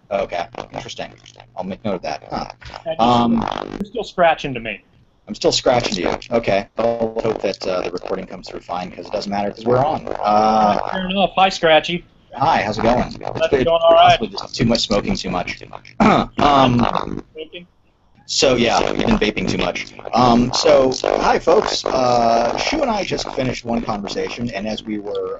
Okay, interesting. I'll make note of that. Huh. And Um, you're still scratching to me. I'm still scratching to you. Okay. I'll hope that the recording comes through fine because it doesn't matter because we're on. Fair enough. Hi, Scratchy. Hi, how's it going? That's going all right. Possibly just too much smoking, too much. So yeah, you've been vaping too much. So hi folks. Shu and I just finished one conversation, and as we were,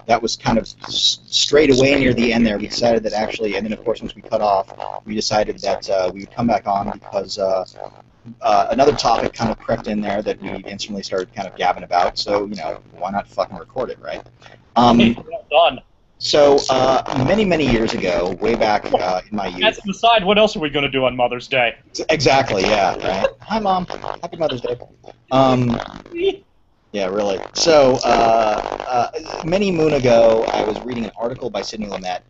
that was kind of straight away near the end there. We decided that actually, and then of course once we cut off, we decided that we would come back on because another topic kind of crept in there that we instantly started kind of gabbing about. So why not fucking record it, right? Well done. So many years ago, way back in my youth. As an aside, what else are we going to do on Mother's Day? Exactly. Yeah. Right. Hi, Mom. Happy Mother's Day. Yeah, really. So many moon ago, I was reading an article by Sidney Lumet.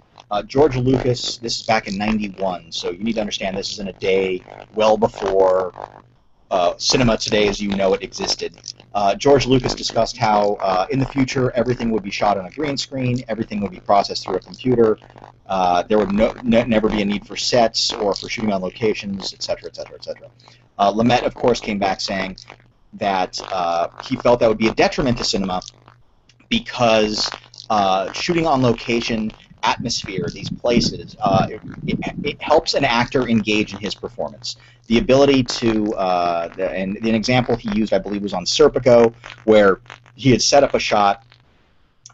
George Lucas. This is back in '91. So you need to understand this is in a day well before cinema today as you know it existed. George Lucas discussed how in the future everything would be shot on a green screen, everything would be processed through a computer, there would never be a need for sets or for shooting on locations, etc., etc., etc. Lumet, of course, came back saying that he felt that would be a detriment to cinema because shooting on location, atmosphere, these places, it helps an actor engage in his performance. The ability to, and an example he used, I believe, was on Serpico, where he had set up a shot,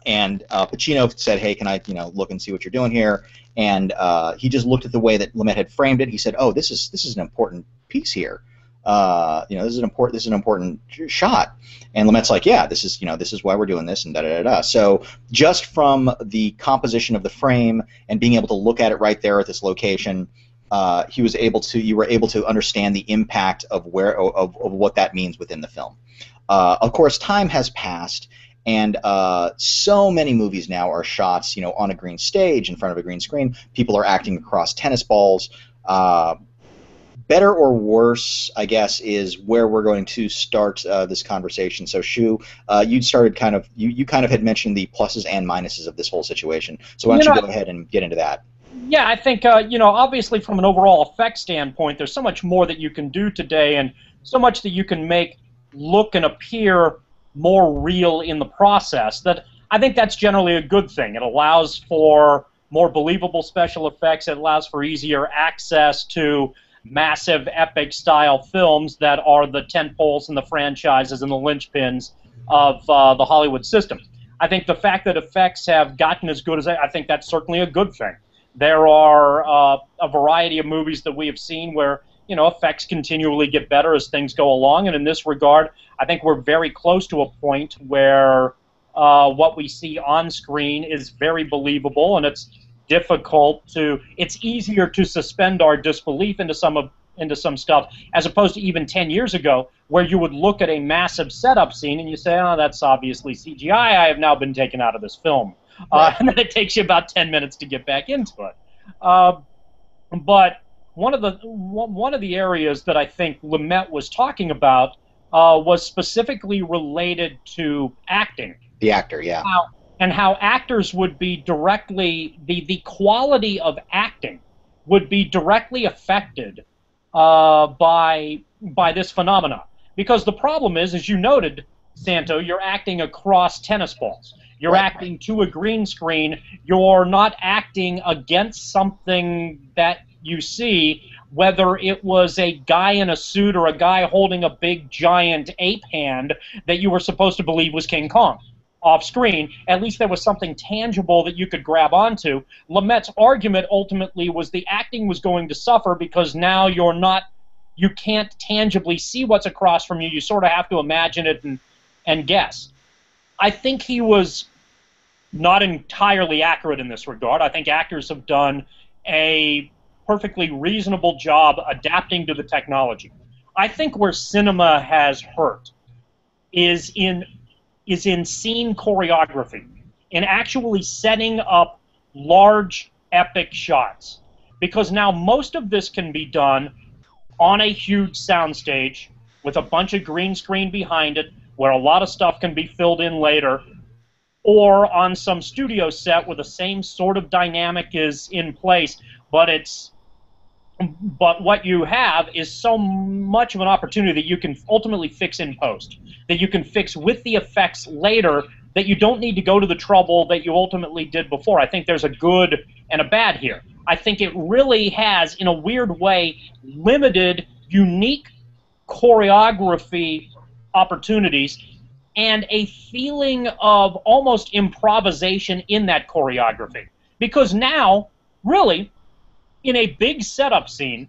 and Pacino said, "Hey, can I, look and see what you're doing here?" And he just looked at the way that Lumet had framed it. He said, "Oh, this is an important piece here. This is an important shot." And Lumet's like, "Yeah, this is why we're doing this," and da da da da. So just from the composition of the frame and being able to look at it right there at this location, you were able to understand the impact of what that means within the film. Of course, time has passed, and so many movies now are shots, on a green stage in front of a green screen. People are acting across tennis balls. Better or worse, I guess, is where we're going to start this conversation. So, Shu, you kind of had mentioned the pluses and minuses of this whole situation. So why don't you go ahead and get into that? Yeah, I think, obviously from an overall effect standpoint, there's so much more that you can do today and so much that you can make look and appear more real in the process that I think that's generally a good thing. It allows for more believable special effects. It allows for easier access to massive epic-style films that are the tentpoles and the franchises and the linchpins of the Hollywood system. I think the fact that effects have gotten as good as I think that's certainly a good thing. There are a variety of movies that we have seen where effects continually get better as things go along, and in this regard, I think we're very close to a point where what we see on screen is very believable, and it's easier to suspend our disbelief into some stuff as opposed to even 10 years ago where you would look at a massive setup scene and you say, oh, that's obviously CGI, I have now been taken out of this film. Right. And then it takes you about 10 minutes to get back into it. But one of the areas that I think Lumet was talking about was specifically related to acting. The actor, yeah. And how actors would be directly, the quality of acting would be directly affected by this phenomena. Because the problem is, as you noted, Santo, you're acting across tennis balls. You're acting to a green screen. You're not acting against something that you see, whether it was a guy in a suit or a guy holding a big giant ape hand that you were supposed to believe was King Kong. Off screen, at least there was something tangible that you could grab onto. Lumet's argument ultimately was the acting was going to suffer because now you can't tangibly see what's across from you. You sort of have to imagine it and guess. I think he was not entirely accurate in this regard. I think actors have done a perfectly reasonable job adapting to the technology. I think where cinema has hurt is in scene choreography, in actually setting up large, epic shots. Because now most of this can be done on a huge soundstage with a bunch of green screen behind it, where a lot of stuff can be filled in later, or on some studio set where the same sort of dynamic is in place, but what you have is so much of an opportunity that you can ultimately fix in post, that you can fix with the effects later, that you don't need to go to the trouble that you ultimately did before. I think there's a good and a bad here. I think it really has, in a weird way, limited, unique choreography opportunities and a feeling of almost improvisation in that choreography. Because now, really, in a big setup scene,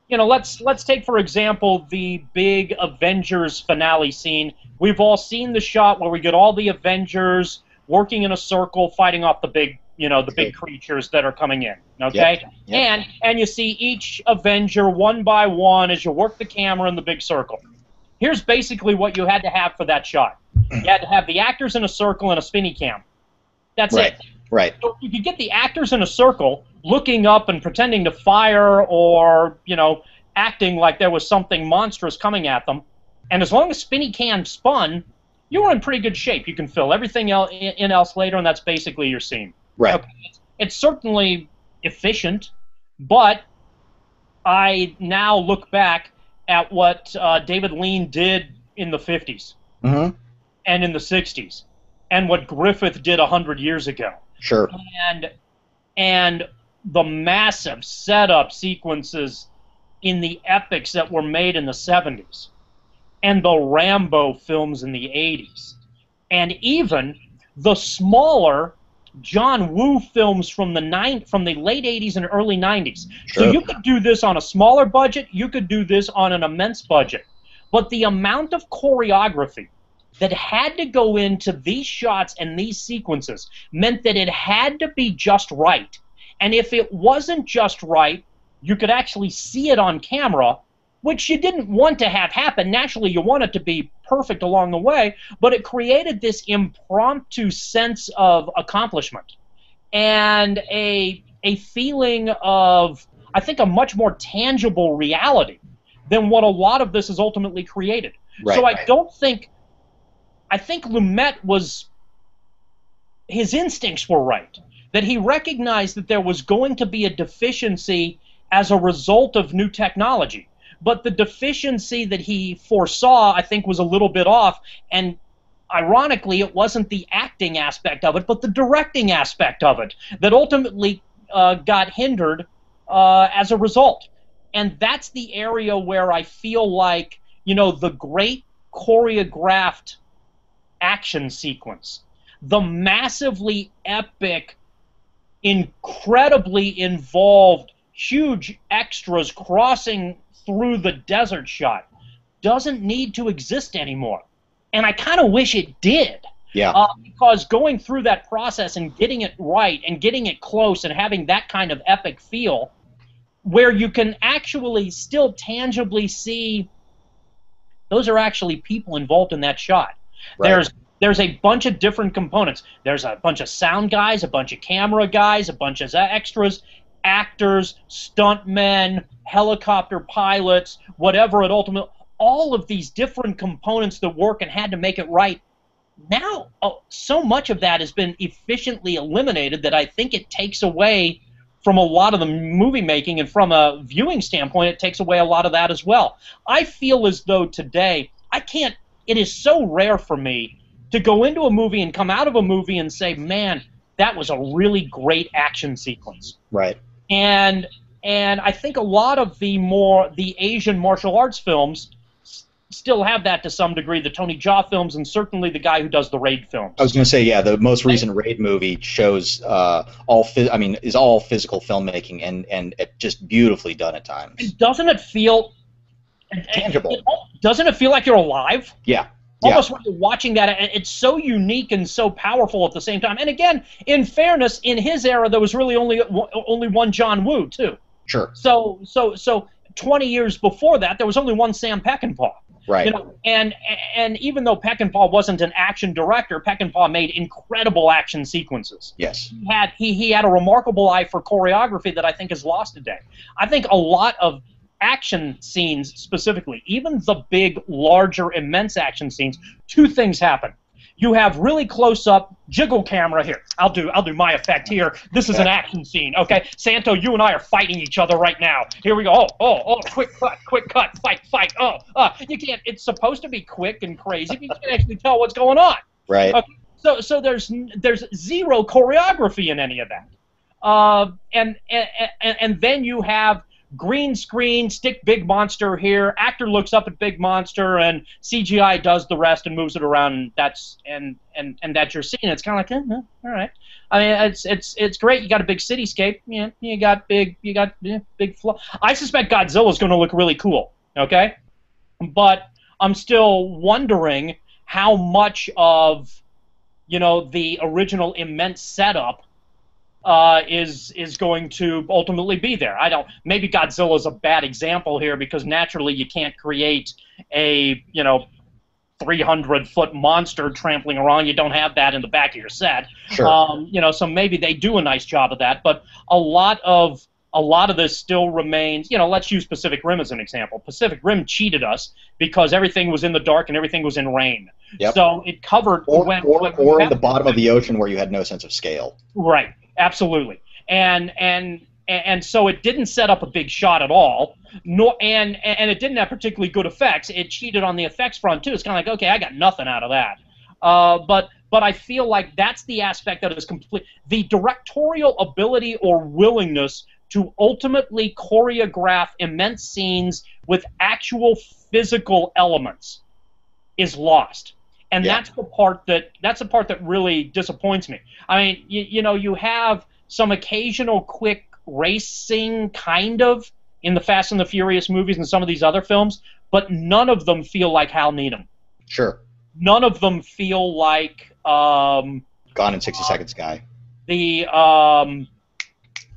you know, let's take, for example, the big Avengers finale scene. We've all seen the shot where we get all the Avengers working in a circle, fighting off the big, you know, the big creatures that are coming in. Okay, Yep. and you see each Avenger one by one as you work the camera in the big circle. Here's basically what you had to have for that shot. You had to have the actors in a circle and a spinny cam. That's Right. it. Right. So you could get the actors in a circle looking up and pretending to fire, or, you know, acting like there was something monstrous coming at them. And as long as spinny cam spun, you were in pretty good shape. You can fill everything else later, and that's basically your scene. Right. Okay. It's certainly efficient, but I now look back at what David Lean did in the 50s Mm-hmm. and in the 60s, and what Griffith did 100 years ago. Sure. And the massive setup sequences in the epics that were made in the 70s, and the Rambo films in the 80s, and even the smaller John Woo films from the late 80s and early 90s. Sure. So you could do this on a smaller budget, you could do this on an immense budget. But the amount of choreography that had to go into these shots and these sequences meant that it had to be just right. And if it wasn't just right, you could actually see it on camera, which you didn't want to have happen. Naturally, you want it to be perfect along the way, but it created this impromptu sense of accomplishment and a feeling of, I think, a much more tangible reality than what a lot of this has ultimately created. Right. So I think Lumet his instincts were right, that he recognized that there was going to be a deficiency as a result of new technology. But the deficiency that he foresaw, I think, was a little bit off, and ironically, it wasn't the acting aspect of it, but the directing aspect of it that ultimately got hindered as a result. And that's the area where I feel like, you know, the great choreographed action sequence, the massively epic, incredibly involved, huge extras crossing through the desert shot, doesn't need to exist anymore. And I kind of wish it did. Yeah. Because going through that process and getting it right and getting it close and having that kind of epic feel, where you can actually still tangibly see those are actually people involved in that shot. Right. There's a bunch of different components. There's a bunch of sound guys, a bunch of camera guys, a bunch of extras, actors, stuntmen, helicopter pilots, whatever it ultimately, all of these different components that work and had to make it right. Now, so much of that has been efficiently eliminated that I think it takes away from a lot of the movie making, and from a viewing standpoint, it takes away a lot of that as well. I feel as though today, it is so rare for me to go into a movie and come out of a movie and say, man, that was a really great action sequence. Right. And I think a lot of the Asian martial arts films still have that to some degree, the Tony Jaa films, and certainly the guy who does the Raid films. I was going to say, yeah, the most recent Raid movie shows is all physical filmmaking and just beautifully done at times. And doesn't it feel tangible? Doesn't it feel like you're alive? Yeah. Almost when you're watching that, it's so unique and so powerful at the same time. And again, in fairness, in his era, there was really only one John Woo, too. Sure. So 20 years before that, there was only one Sam Peckinpah. Right. You know, and even though Peckinpah wasn't an action director, Peckinpah made incredible action sequences. Yes. He had a remarkable eye for choreography that I think is lost today. I think a lot of action scenes specifically, even the big, larger, immense action scenes, two things happen. You have really close-up jiggle camera here. I'll do my effect here. This is an action scene, okay? Santo, you and I are fighting each other right now. Here we go. Oh, quick cut, fight. You can't. It's supposed to be quick and crazy, but you can't actually tell what's going on. Right. Okay? So there's zero choreography in any of that. And then you have green screen, stick big monster here. Actor looks up at big monster, and CGI does the rest and moves it around. And that's your scene. It's kind of like, all right. I mean, it's great. You got a big cityscape. Yeah, you got big flow. I suspect Godzilla's going to look really cool. Okay, but I'm still wondering how much of the original immense setup is going to ultimately be there. Maybe Godzilla's a bad example here because naturally you can't create a 300-foot monster trampling around. You don't have that in the back of your set. Sure. So maybe they do a nice job of that. But a lot of this still remains. Let's use Pacific Rim as an example. Pacific Rim cheated us because everything was in the dark and everything was in rain. Yep. So it covered or in the bottom of the ocean where you had no sense of scale. Right. Absolutely, and so it didn't set up a big shot at all, and it didn't have particularly good effects. It cheated on the effects front too. It's kind of like, okay, I got nothing out of that. But I feel like that's the aspect that is complete. The directorial ability or willingness to ultimately choreograph immense scenes with actual physical elements is lost. And yeah. that's the part that really disappoints me. I mean, you have some occasional quick racing kind of in the Fast and the Furious movies and some of these other films, but none of them feel like Hal Needham. Sure. None of them feel like Gone in 60 Seconds guy. The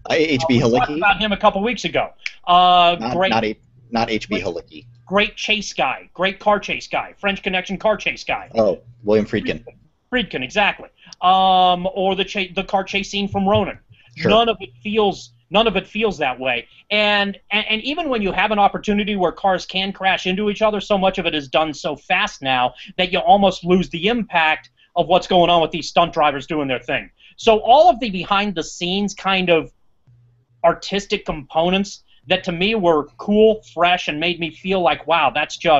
H.B. Halicki. We talked about him a couple weeks ago. Not H.B. Halicki. Great chase guy, great car chase guy, French Connection car chase guy. Oh, William Friedkin. Friedkin, exactly. Or the car chase scene from Ronin. Sure. None of it feels that way. And even when you have an opportunity where cars can crash into each other, so much of it is done so fast now that you almost lose the impact of what's going on with these stunt drivers doing their thing. So all of the behind the scenes kind of artistic components that to me were cool, fresh, and made me feel like, wow, that's pretty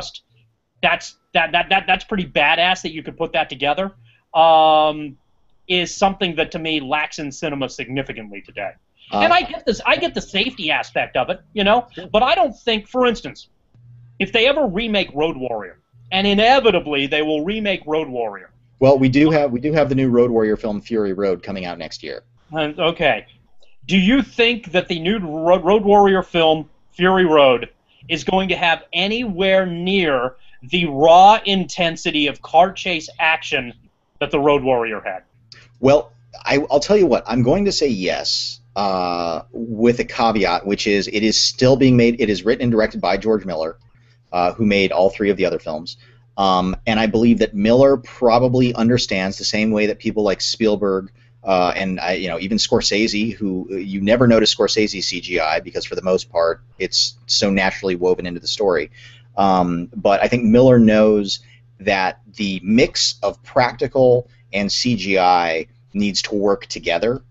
badass that you could put that together, is something that to me lacks in cinema significantly today. And I get the safety aspect of it, but I don't think, for instance, if they ever remake Road Warrior, and inevitably they will remake Road Warrior. Well, we do have the new Road Warrior film, Fury Road, coming out next year. Okay. Do you think that the new Road Warrior film, Fury Road, is going to have anywhere near the raw intensity of car chase action that the Road Warrior had? Well, I'll tell you what. I'm going to say yes, with a caveat, which is it is still being made. It is written and directed by George Miller, who made all three of the other films. And I believe that Miller probably understands the same way that people like Spielberg and even Scorsese, who you never notice Scorsese's CGI because for the most part it's so naturally woven into the story. But I think Miller knows that the mix of practical and CGI needs to work together.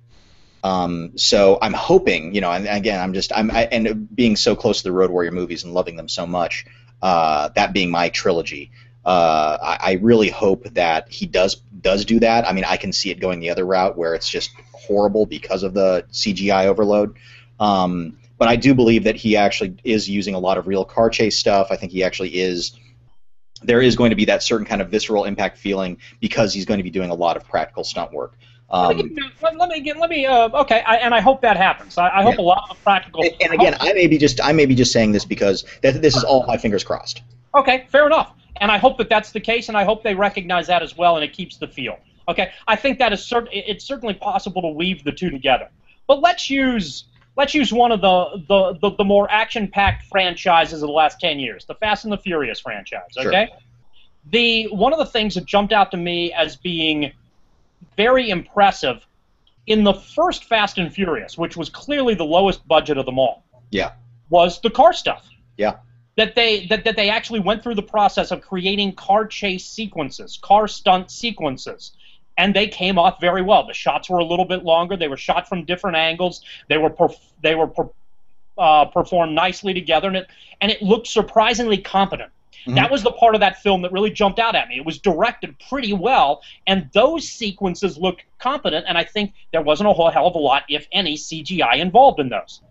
So I'm hoping, and again, and being so close to the Road Warrior movies and loving them so much, that being my trilogy, I really hope that he does do that. I mean, I can see it going the other route where it's just horrible because of the CGI overload. But I do believe that he actually is using a lot of real car chase stuff. I think he actually is. There is going to be that certain kind of visceral impact feeling because he's going to be doing a lot of practical stunt work. Okay, and I hope that happens. I hope a lot of practical. And again, I may be just saying this because this is all my fingers crossed. Okay, fair enough. And I hope that that's the case, and I hope they recognize that as well, and it keeps the feel. Okay, I think that is it's certainly possible to weave the two together. But let's use one of the more action-packed franchises of the last 10 years, the Fast and the Furious franchise. Okay, sure. One of the things that jumped out to me as being very impressive in the first Fast and Furious, which was clearly the lowest budget of them all. Yeah. Was the car stuff. Yeah. that they actually went through the process of creating car chase sequences, car stunt sequences, and they came off very well. The shots were a little bit longer. They were shot from different angles. They were performed nicely together, and it looked surprisingly competent. Mm-hmm. That was the part of that film that really jumped out at me. It was directed pretty well, and those sequences looked competent, and I think there wasn't a whole hell of a lot, if any, CGI involved in those.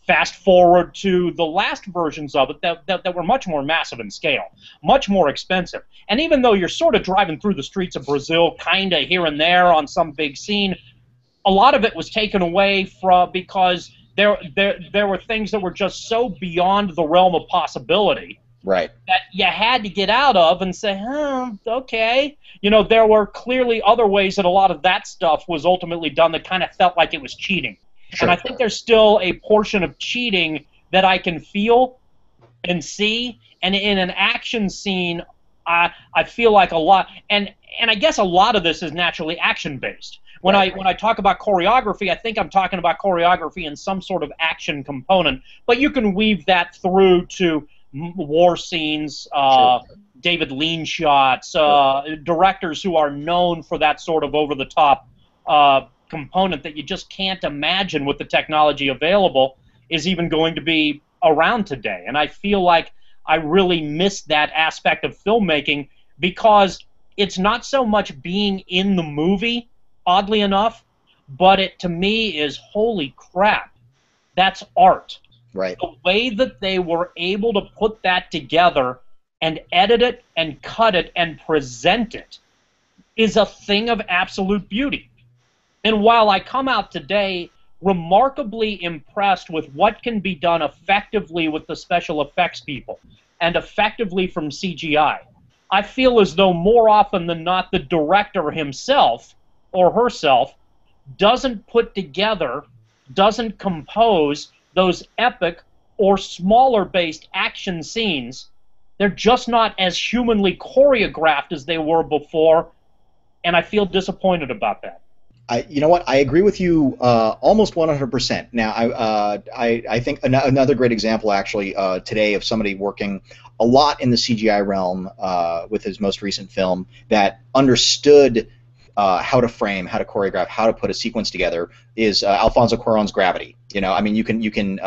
Fast forward to the last versions of it that were much more massive in scale, much more expensive. And even though you're sort of driving through the streets of Brazil, kind of here and there on some big scene, a lot of it was taken away from because there were things that were just so beyond the realm of possibility, right, that you had to get out of and say, okay. You know, there were clearly other ways that a lot of that stuff was ultimately done that kind of felt like it was cheating. Sure. And I think there's still a portion of cheating that I can feel and see. And in an action scene, I feel like a lot, and I guess a lot of this is naturally action-based. When I talk about choreography, I think I'm talking about choreography in some sort of action component, but you can weave that through to war scenes, Sure. David Lean shots, directors who are known for that sort of over-the-top component that you just can't imagine with the technology available is even going to be around today. And I feel like I really miss that aspect of filmmaking because it's not so much being in the movie, oddly enough, but it to me is, holy crap, that's art. Right. The way that they were able to put that together and edit it and cut it and present it is a thing of absolute beauty. And while I come out today remarkably impressed with what can be done effectively with the special effects people and effectively from CGI, I feel as though more often than not the director himself or herself doesn't put together, doesn't compose those epic or smaller-based action scenes. They're just not as humanly choreographed as they were before, and I feel disappointed about that. You know what? I agree with you almost 100%. Now, I think another great example actually today of somebody working a lot in the CGI realm with his most recent film that understood how to frame, how to choreograph, how to put a sequence together is Alfonso Cuarón's Gravity. You know, I mean, you can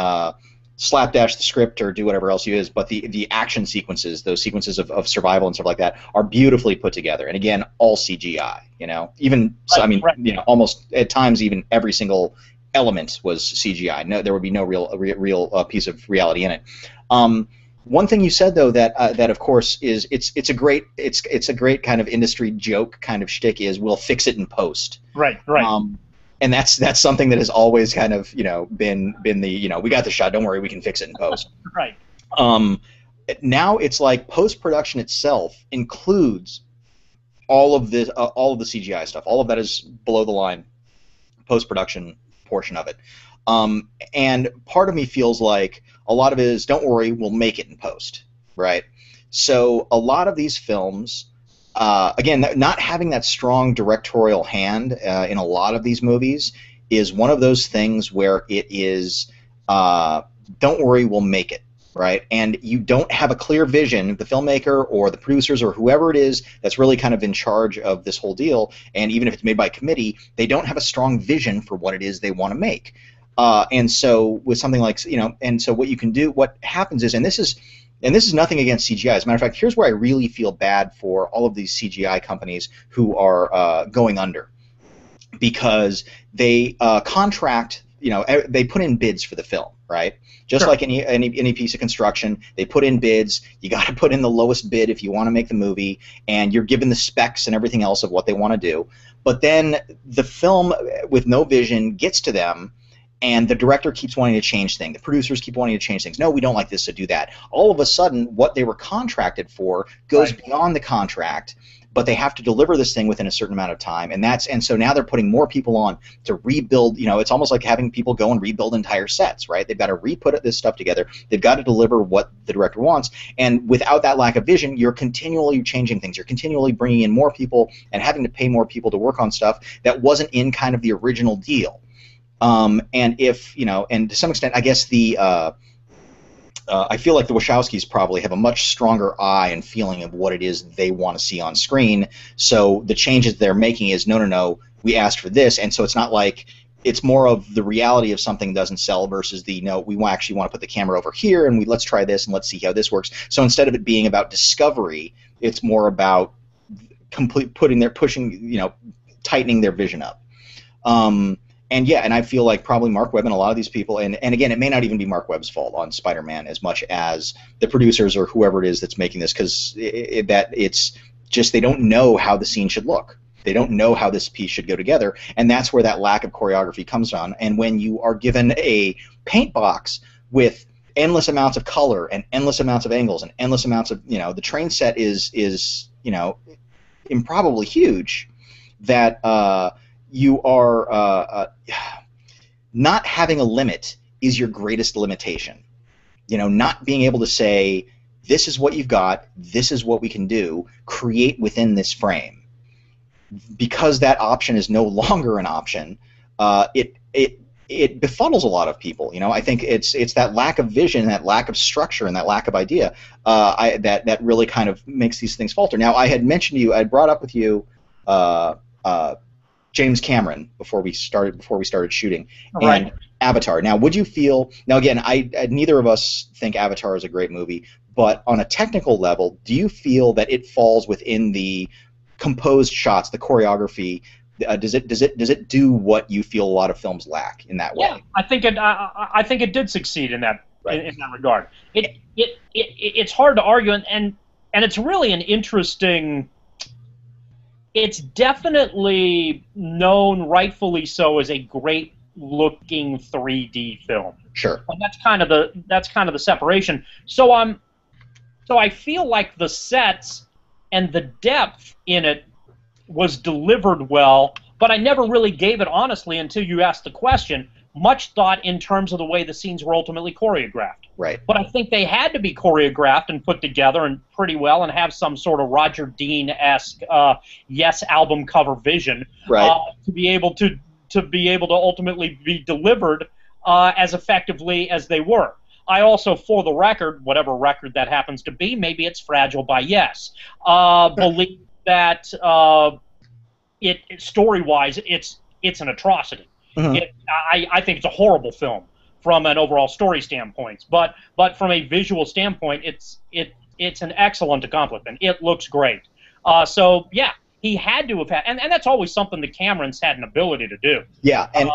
slapdash the script or do whatever else you is, but the action sequences, those sequences of survival and stuff like that, are beautifully put together. And again, all CGI. You know, even so, I mean, you know, almost at times even every single element was CGI. No, there would be no real piece of reality in it. One thing you said though that of course is it's a great kind of industry joke kind of shtick is we'll fix it in post. Right. And that's something that has always kind of, you know, been the, you know, we got the shot, don't worry, we can fix it in post. Right. Now it's like post-production itself includes all of the CGI stuff. All of that is below the line post-production portion of it. And part of me feels like a lot of it is, don't worry, we'll make it in post, right? So a lot of these films, again, not having that strong directorial hand in a lot of these movies is one of those things where it is, don't worry, we'll make it, right? And you don't have a clear vision, the filmmaker or the producers or whoever it is that's really kind of in charge of this whole deal, and even if it's made by committee, they don't have a strong vision for what it is they want to make. And so with something like, you know, and so what you can do, what happens is, and this is nothing against CGI. As a matter of fact, here's where I really feel bad for all of these CGI companies who are going under, because they contract, you know, they put in bids for the film, right? Just like any piece of construction, they put in bids. You got to put in the lowest bid if you want to make the movie, and you're given the specs and everything else of what they want to do. But then the film with no vision gets to them, and the director keeps wanting to change things. The producers keep wanting to change things. No, we don't like this, so do that. All of a sudden, what they were contracted for goes beyond the contract, but they have to deliver this thing within a certain amount of time, and so now they're putting more people on to rebuild. You know, it's almost like having people go and rebuild entire sets, right? They've got to re-put this stuff together. They've got to deliver what the director wants, and without that lack of vision, you're continually changing things. You're continually bringing in more people and having to pay more people to work on stuff that wasn't in kind of the original deal. And if, you know, and to some extent, I guess the I feel like the Wachowskis probably have a much stronger eye and feeling of what it is they want to see on screen. So the changes they're making is no, we asked for this, and so it's not like it's more of the reality of something doesn't sell versus the no, we actually want to put the camera over here and let's try this and let's see how this works. So instead of it being about discovery, it's more about tightening their vision up. And yeah, and I feel like probably Mark Webb and a lot of these people, and again, it may not even be Mark Webb's fault on Spider-Man as much as the producers or whoever it is that's making this, because it's just they don't know how the scene should look. They don't know how this piece should go together, and that's where that lack of choreography comes from. And when you are given a paint box with endless amounts of color and endless amounts of angles and endless amounts of, the train set is improbably huge, that you are not having a limit is your greatest limitation. Not being able to say, this is what you've got, this is what we can do, create within this frame. Because that option is no longer an option, it befuddles a lot of people. I think it's that lack of vision, that lack of structure, and that lack of idea that really kind of makes these things falter. Now, I had mentioned to you, I brought up with you James Cameron before we started shooting, right. And Avatar. Now, would you feel? Now, again, neither of us think Avatar is a great movie, but on a technical level, do you feel that it falls within the composed shots, the choreography? Does it do what you feel a lot of films lack in that way? Yeah, I think it did succeed in that in that regard. It's hard to argue, and it's really an interesting. It's definitely known, rightfully so, as a great-looking 3D film. Sure. And that's kind of the separation. So I feel like the sets and the depth in it was delivered well, but I never really gave it, honestly, until you asked the question, much thought in terms of the way the scenes were ultimately choreographed. Right. But I think they had to be choreographed and put together and pretty well, and have some sort of Roger Dean-esque Yes album cover vision, right. To be able to ultimately be delivered as effectively as they were. I also, for the record, whatever record that happens to be, maybe it's Fragile by Yes, believe that story-wise, it's an atrocity. Mm-hmm. I think it's a horrible film from an overall story standpoint, but from a visual standpoint, it's an excellent accomplishment. It looks great. So yeah, he had to have had, and that's always something that Cameron's had an ability to do. Yeah, and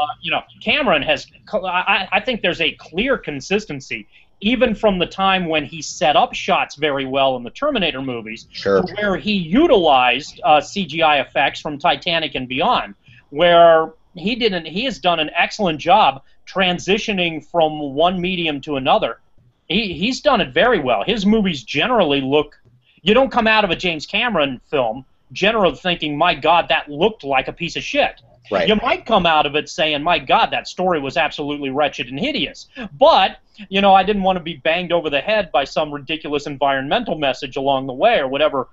Cameron has. I think there's a clear consistency, even from the time when he set up shots very well in the Terminator movies, sure, where he utilized CGI effects from Titanic and beyond, where he has done an excellent job transitioning from one medium to another. He's done it very well. His movies generally look. You don't come out of a James Cameron film generally thinking, my God, that looked like a piece of shit. Right. You might come out of it saying, my God, that story was absolutely wretched and hideous. But, I didn't want to be banged over the head by some ridiculous environmental message along the way or whatever,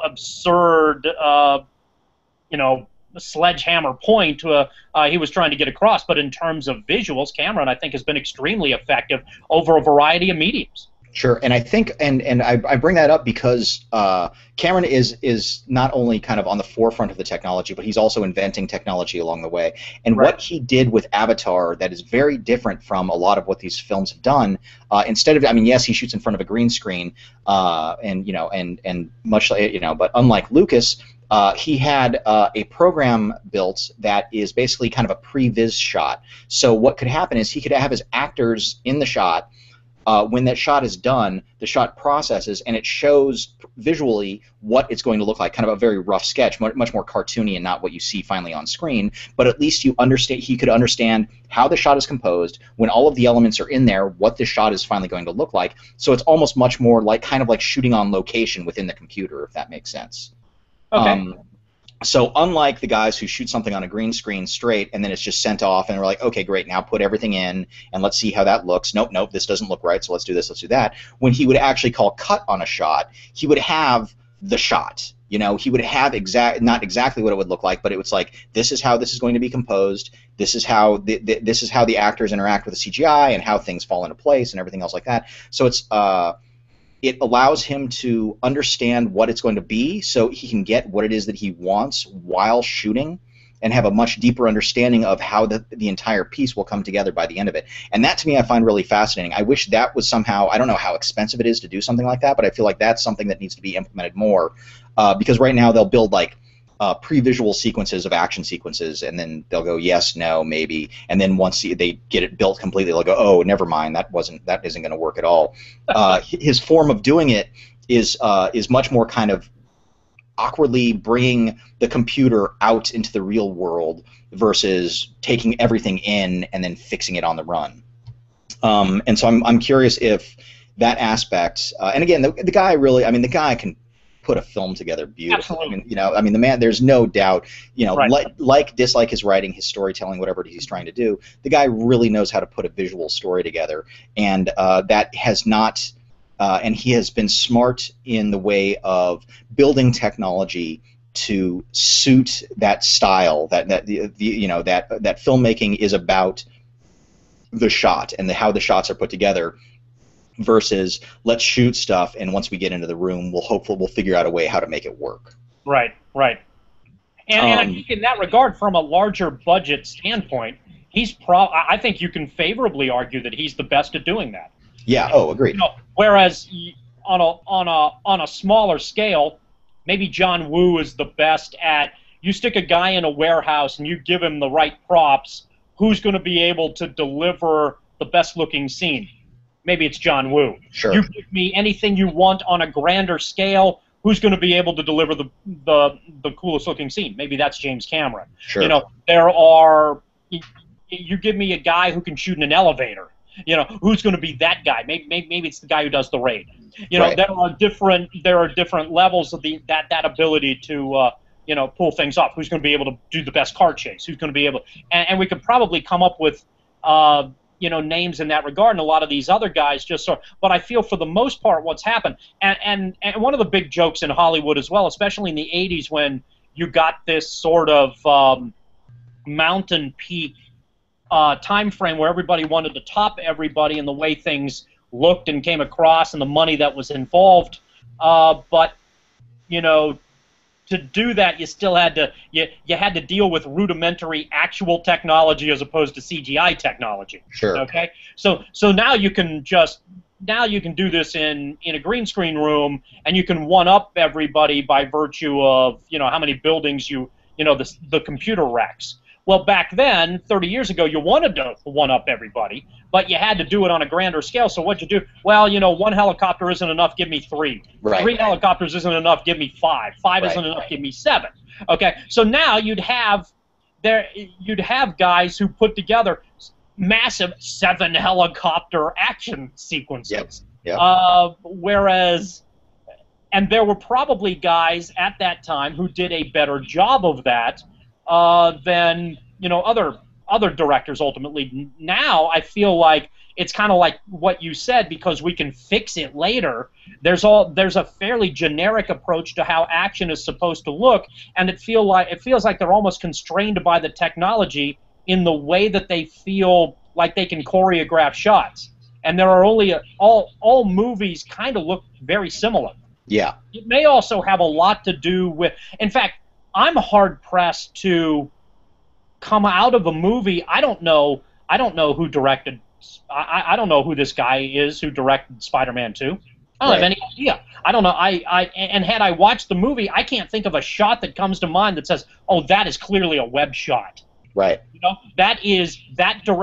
absurd, sledgehammer point he was trying to get across. But in terms of visuals, Cameron, I think, has been extremely effective over a variety of mediums. Sure, and I think, and I bring that up because Cameron is not only kind of on the forefront of the technology, but he's also inventing technology along the way. And right. What he did with Avatar that is very different from a lot of what these films have done. Instead of, yes, he shoots in front of a green screen, and much like, but unlike Lucas, he had a program built that is basically kind of a pre-viz shot. So what could happen is he could have his actors in the shot. When that shot is done, the shot processes and it shows visually what it's going to look like, kind of a very rough sketch, much more cartoony and not what you see finally on screen. But at least he could understand how the shot is composed, when all of the elements are in there, what the shot is finally going to look like. So it's almost much more like shooting on location within the computer, if that makes sense. Okay. So unlike the guys who shoot something on a green screen straight and then it's just sent off and we're like, okay, great, now put everything in and let's see how that looks. Nope, this doesn't look right, so let's do this, let's do that. When he would actually call cut on a shot, he would have the shot. You know, he would have not exactly what it would look like, but it was like, this is how this is going to be composed. This is how this is how the actors interact with the CGI and how things fall into place and everything else like that. So it allows him to understand what it's going to be, so he can get what it is that he wants while shooting, and have a much deeper understanding of how the entire piece will come together by the end of it. And that, to me, I find really fascinating. I wish that was somehow, I don't know how expensive it is to do something like that, but I feel like that's something that needs to be implemented more, because right now they'll build like pre-visual sequences of action sequences, and then they'll go yes, no, maybe, and then once they get it built completely, they'll go, oh, never mind, that isn't going to work at all. His form of doing it is much more kind of awkwardly bringing the computer out into the real world versus taking everything in and then fixing it on the run. And so I'm curious if that aspect, and again, the guy really, I mean, the guy can put a film together beautifully. Absolutely. I mean, you know, I mean, the man, there's no doubt, you know, Right. dislike his writing, his storytelling, whatever it is he's trying to do, the guy really knows how to put a visual story together, and that has not, and he has been smart in the way of building technology to suit that style, that you know, that filmmaking is about the shot and how the shots are put together, versus let's shoot stuff, and once we get into the room, we'll figure out a way how to make it work. Right. And I think in that regard, from a larger budget standpoint, I think you can favorably argue that he's the best at doing that. Yeah. Oh, agreed. You know, whereas on a smaller scale, maybe John Woo is the best at, you stick a guy in a warehouse and you give him the right props, who's going to be able to deliver the best looking scene? Maybe it's John Woo. Sure. You give me anything you want on a grander scale, who's going to be able to deliver the coolest looking scene? Maybe that's James Cameron. Sure. You know, you give me a guy who can shoot in an elevator. You know, who's going to be that guy? Maybe it's the guy who does the raid. You know, right. there are different levels of that ability to you know, pull things off. Who's going to be able to do the best car chase? Who's going to be able? And we could probably come up with you know, names in that regard, and a lot of these other guys just sort. But I feel for the most part, what's happened, and one of the big jokes in Hollywood as well, especially in the '80s, when you got this sort of mountain peak time frame where everybody wanted to top everybody, and the way things looked and came across, and the money that was involved. But you know, to do that, you still had to you had to deal with rudimentary actual technology as opposed to CGI technology. Sure. Okay. So now you can do this in a green screen room, and you can one up everybody by virtue of, you know, how many buildings you know, the computer wrecks. Well, back then, 30 years ago, you wanted to one-up everybody, but you had to do it on a grander scale. So what'd you do? Well, you know, one helicopter isn't enough, give me 3. Right. 3 helicopters isn't enough, give me 5. 5 Right. isn't enough, give me 7. Okay, so now you'd have guys who put together massive 7 helicopter action sequences. Yep. Whereas, and there were probably guys at that time who did a better job of that than, you know, other directors ultimately. Now I feel like it's kind of like what you said, because we can fix it later. There's a fairly generic approach to how action is supposed to look, and it feels like they're almost constrained by the technology in the way that they feel like they can choreograph shots. And there are only all movies kind of look very similar. Yeah. It may also have a lot to do with, in fact, I'm hard pressed to come out of a movie. I don't know who directed. I don't know who this guy is who directed Spider-Man 2. I don't have any idea. I don't know. And had I watched the movie, I can't think of a shot that comes to mind that says, "Oh, that is clearly a web shot." Right. You know,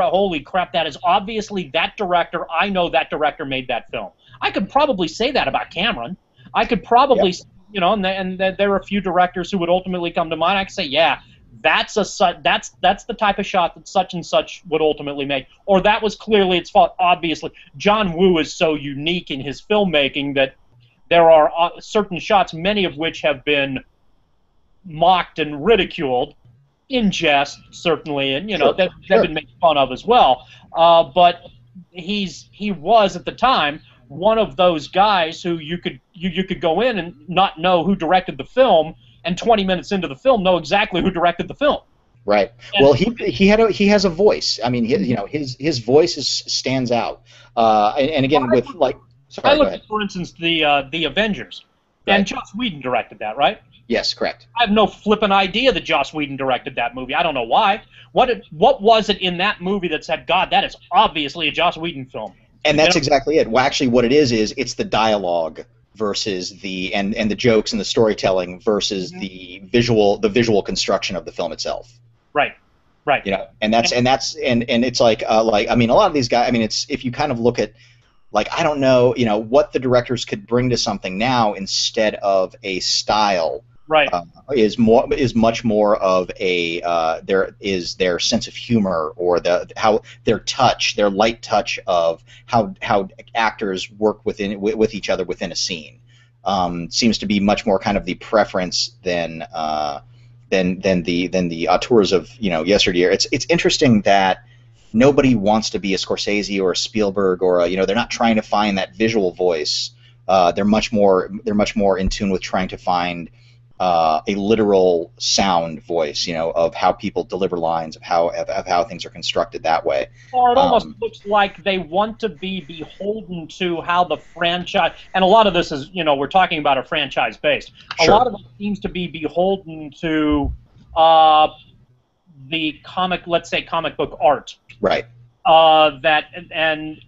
holy crap, that is obviously that director. I know that director made that film. I could probably say that about Cameron. I could probably, you know, and there are a few directors who would ultimately come to mind. I could say, yeah, that's the type of shot that such and such would ultimately make, or that was clearly its fault. Obviously, John Woo is so unique in his filmmaking that there are certain shots, many of which have been mocked and ridiculed, in jest certainly, and you know they've been made fun of as well. But he was at the time one of those guys who you could go in and not know who directed the film, and 20 minutes into the film know exactly who directed the film. Right. And Well, he has a voice. I mean, his voice stands out. And again, with like, I sorry, go look ahead. at, for instance, the Avengers, Right. and Joss Whedon directed that, right? Yes, correct. I have no flippant idea that Joss Whedon directed that movie. I don't know why. What was it in that movie that said, God, that is obviously a Joss Whedon film? And that's exactly it. Well, actually, what it is it's the dialogue versus the and the jokes and the storytelling versus the visual construction of the film itself. Right. Right. You know, and it's like I mean, a lot of these guys. I mean, it's if you kind of look at like I don't know, what the directors could bring to something now instead of a style. Right. Is much more of a their sense of humor or how their touch, their light touch of how actors work with each other within a scene seems to be much more kind of the preference than the auteurs of yesteryear. It's interesting that nobody wants to be a Scorsese or a Spielberg or they're not trying to find that visual voice. They're much more in tune with trying to find a literal sound voice, of how people deliver lines, of how things are constructed that way. Or it almost looks like they want to be beholden to how the franchise, and a lot of this is, we're talking about a franchise based. Sure. A lot of it seems to be beholden to the let's say comic book art. Right. That and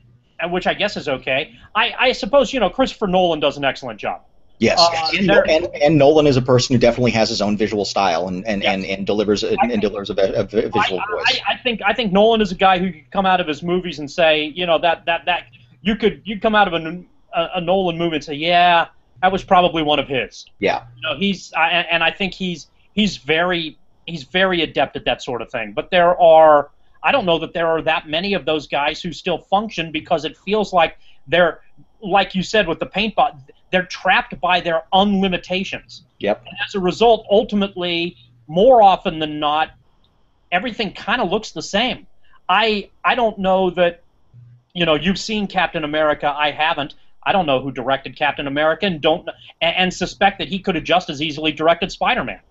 which I guess is okay. I suppose Christopher Nolan does an excellent job. Yes, and Nolan is a person who definitely has his own visual style and delivers a visual voice. I think Nolan is a guy who could come out of his movies and say, that you'd come out of a Nolan movie and say, yeah, that was probably one of his. Yeah. I think he's very adept at that sort of thing. But I don't know that there are that many of those guys who still function because it feels like they're, like you said with the paint pot, they're trapped by their unlimitations. Yep. And as a result, ultimately, more often than not, everything kind of looks the same. I don't know that, you've seen Captain America. I haven't. I don't know who directed Captain America and suspect that he could have just as easily directed Spider-Man.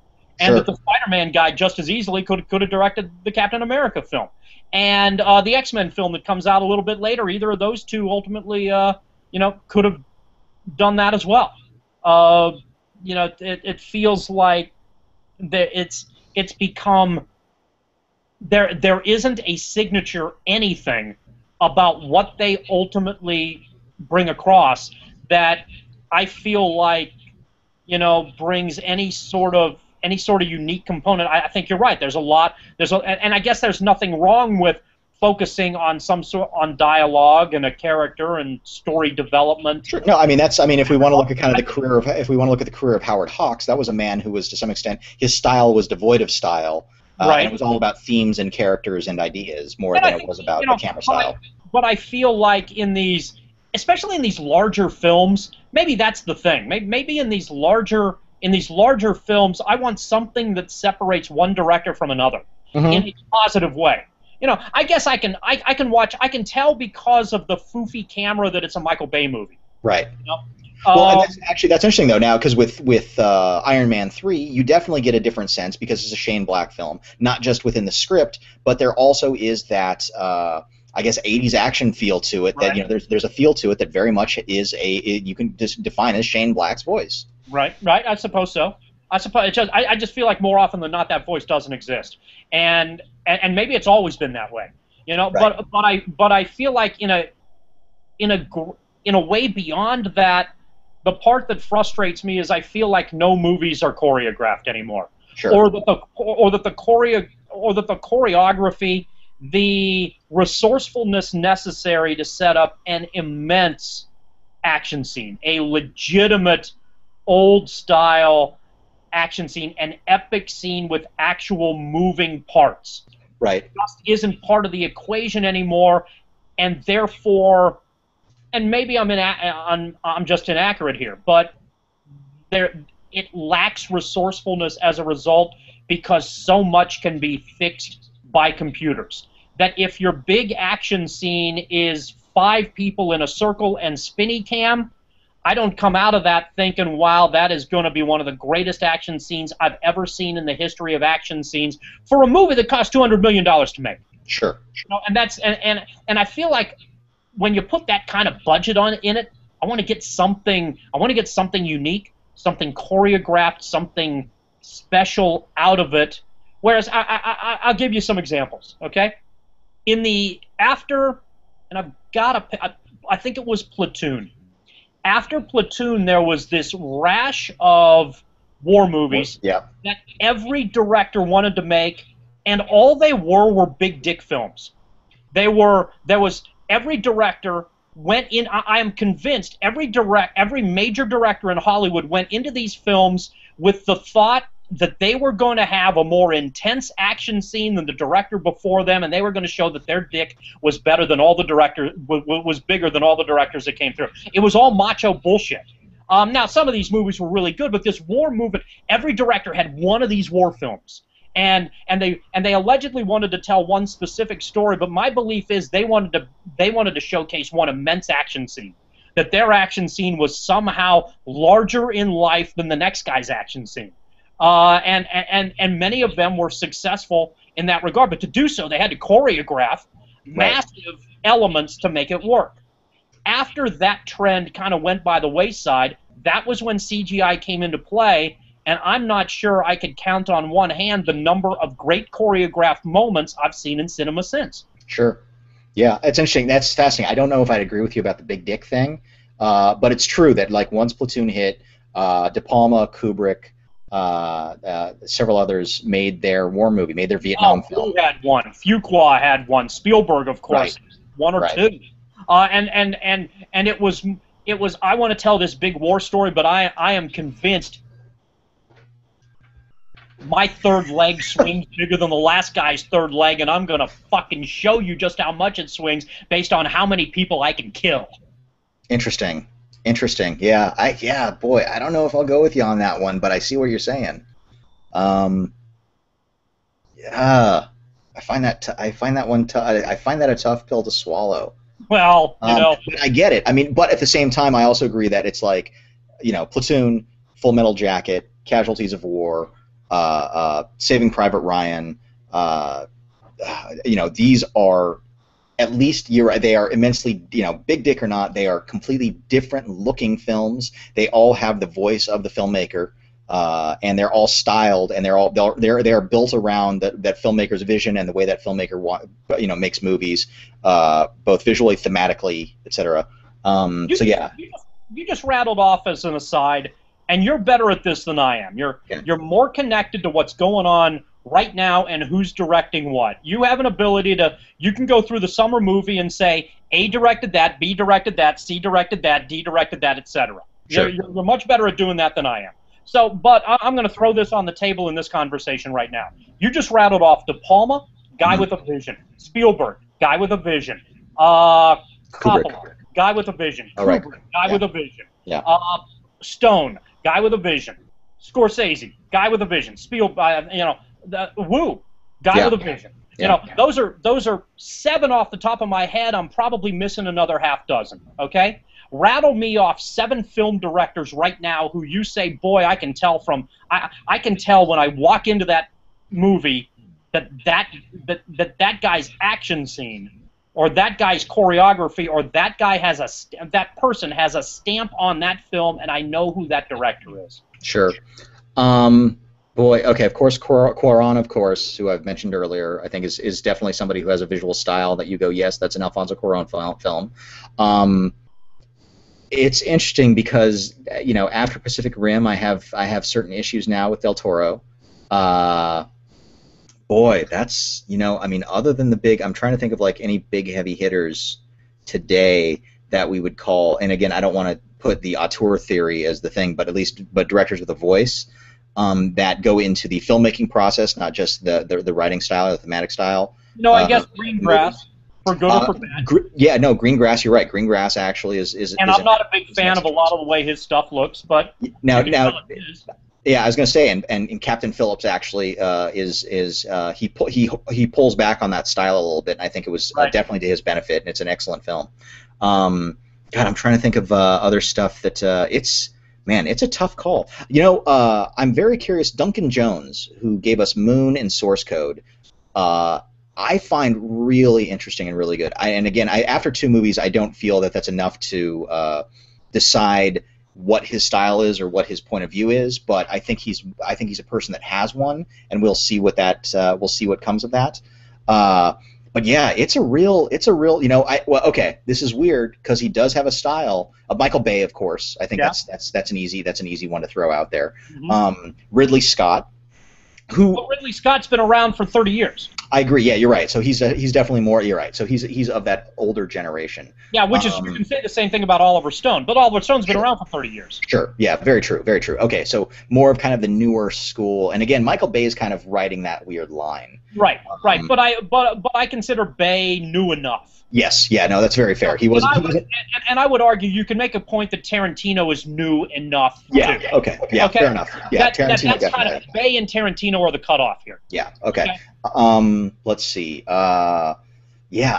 And Sure. that the Spider-Man guy just as easily could have directed the Captain America film. And the X-Men film that comes out a little bit later, either of those two ultimately, could have done that as well. It feels like it's become there isn't a signature anything about what they ultimately bring across that I feel like brings any sort of unique component. I think you're right. And I guess there's nothing wrong with focusing on on dialogue and a character and story development. Sure. No, I mean if we want to look at kind of the career of Howard Hawks, that was a man who was to some extent his style was devoid of style. Right. And it was all about themes and characters and ideas more than it was about the camera style. But I feel like especially in these larger films, maybe that's the thing. Maybe in these larger films, I want something that separates one director from another in a positive way. I guess I can tell because of the foofy camera that it's a Michael Bay movie. Right. Well, and that's interesting though now because with Iron Man 3, you definitely get a different sense because it's a Shane Black film, not just within the script, but there also is that I guess 80s action feel to it. Right. That there's a feel to it that very much is you can just define as Shane Black's voice. Right. I suppose so. I just feel like more often than not that voice doesn't exist, and maybe it's always been that way, Right. But I feel like in a way beyond that, the part that frustrates me is I feel like no movies are choreographed anymore, sure. or that the choreography, the resourcefulness necessary to set up an immense action scene, a legitimate old style action scene, an epic scene with actual moving parts, right, just isn't part of the equation anymore, and therefore, and maybe I'm just inaccurate here, but it lacks resourcefulness as a result because so much can be fixed by computers. That if your big action scene is 5 people in a circle and spinny cam, I don't come out of that thinking, wow, that is going to be one of the greatest action scenes I've ever seen in the history of action scenes for a movie that cost $200 million to make. Sure. And that's and I feel like when you put that kind of budget in it, I want to get something unique, something choreographed, something special out of it. Whereas I'll give you some examples, okay? In the after, and I think it was Platoon. After Platoon, there was this rash of war movies that every director wanted to make, and all they were big dick films. Every director went in. I am convinced every major director in Hollywood went into these films with the thought that they were going to have a more intense action scene than the director before them, and they were going to show that their dick was better than all the was bigger than all the directors that came through. It was all macho bullshit. Now, some of these movies were really good, but this war movement, every director had one of these war films. And they allegedly wanted to tell one specific story, but my belief is they wanted to showcase one immense action scene, that their action scene was somehow larger in life than the next guy's action scene, and many of them were successful in that regard. But to do so, they had to choreograph massive elements to make it work. After that trend kind of went by the wayside, that was when CGI came into play. And I'm not sure I could count on one hand the number of great choreographed moments I've seen in cinema since. Sure. Yeah, it's interesting. That's fascinating. I don't know if I'd agree with you about the big dick thing, but it's true that like once Platoon hit, De Palma, Kubrick, several others made their war movie, made their Vietnam film. Blue had one. Fuqua had one. Spielberg, of course, one or two. And it was I want to tell this big war story, but I am convinced my third leg swings bigger than the last guy's third leg, and I'm going to fucking show you just how much it swings based on how many people I can kill. Interesting. Yeah, boy, I don't know if I'll go with you on that one, but I see what you're saying. Yeah, I find that a tough pill to swallow. Well, you know, I get it. I mean, but at the same time, I also agree that it's like, Platoon, Full Metal Jacket, Casualties of War, Saving Private Ryan, these are, at least they are immensely, big dick or not, they are completely different looking films. They all have the voice of the filmmaker, and they're all styled, and they are built around that filmmaker's vision and the way that filmmaker makes movies, both visually, thematically, etc. So yeah. You just rattled off as an aside. And you're better at this than I am. You're more connected to what's going on right now and who's directing what. You have an ability you can go through the summer movie and say, A directed that, B directed that, C directed that, D directed that, etc. Sure. You're much better at doing that than I am. So, but I'm going to throw this on the table in this conversation right now. You just rattled off De Palma, guy with a vision. Spielberg, guy with a vision. Coppola, guy with a vision. Kubrick, guy with a vision. Yeah. Stone, guy with a vision. Scorsese, guy with a vision. Wu, guy with a vision. Those are 7 off the top of my head. I'm probably missing another half dozen. Okay, rattle me off 7 film directors right now who you say, boy, I can tell I can tell when I walk into that movie that guy's action scene, or that guy's choreography, or that person has a stamp on that film, and I know who that director is. Sure. Boy, okay, of course, Cuarón, of course, who I've mentioned earlier, I think is definitely somebody who has a visual style that you go, yes, that's an Alfonso Cuarón film. It's interesting because, after Pacific Rim, I have certain issues now with Del Toro. Boy, that's, other than the big, I'm trying to think of like any big heavy hitters today that we would call, and again, I don't want to put the auteur theory as the thing, but directors with a voice that go into the filmmaking process, not just the writing style or the thematic style. I guess Greengrass, for good or for bad. Greengrass, you're right. Greengrass actually is. And I'm not a big fan of a lot of the way his stuff looks, but now Yeah, I was going to say, and Captain Phillips actually he pulls back on that style a little bit. And I think it was Right. definitely to his benefit, and it's an excellent film. God, I'm trying to think of other stuff that it's man, it's a tough call. I'm very curious. Duncan Jones, who gave us Moon and Source Code, uh, I find really interesting and really good. And again, after two movies, I don't feel that that's enough to decide what his style is or what his point of view is. But I think he's a person that has one, and we'll see we'll see what comes of that. Uh, but yeah, okay, this is weird because he does have a style. Michael Bay, of course. I think Yeah. that's an easy one to throw out there. Mm-hmm. Ridley Scott, who But Ridley Scott's been around for 30 years. I agree. Yeah, you're right. So he's definitely more. You're right. So he's of that older generation. Yeah, which is, you can say the same thing about Oliver Stone, but Oliver Stone's been Sure. around for 30 years. Sure. Yeah. Very true. Very true. Okay. So more of kind of the newer school, and again, Michael Bay is kind of riding that weird line. Right, right. But I consider Bay new enough. Yes. Yeah. No, that's very fair. He And wasn't. I He would, wasn't. and I would argue you can make a point that Tarantino is new enough. Yeah. Too. Okay. Yeah. Okay. Fair enough. Yeah. That's Tarantino kind of definitely. Bay and Tarantino are the cutoff here. Yeah. Okay. Okay. Let's see. Yeah.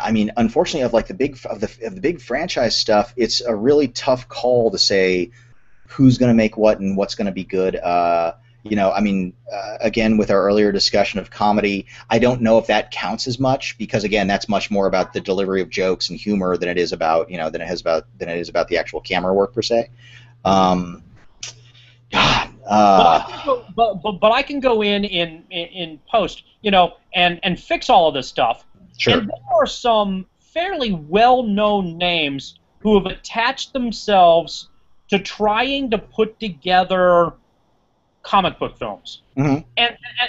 I mean, unfortunately, of like the big franchise stuff, it's a really tough call to say who's going to make what and what's going to be good. I mean, again, with our earlier discussion of comedy, I don't know if that counts as much because, again, that's much more about the delivery of jokes and humor than it is about, than it is about the actual camera work per se. God, But I can go in post, and fix all of this stuff. sure. And there are some fairly well-known names who have attached themselves to trying to put together comic book films. Mm-hmm.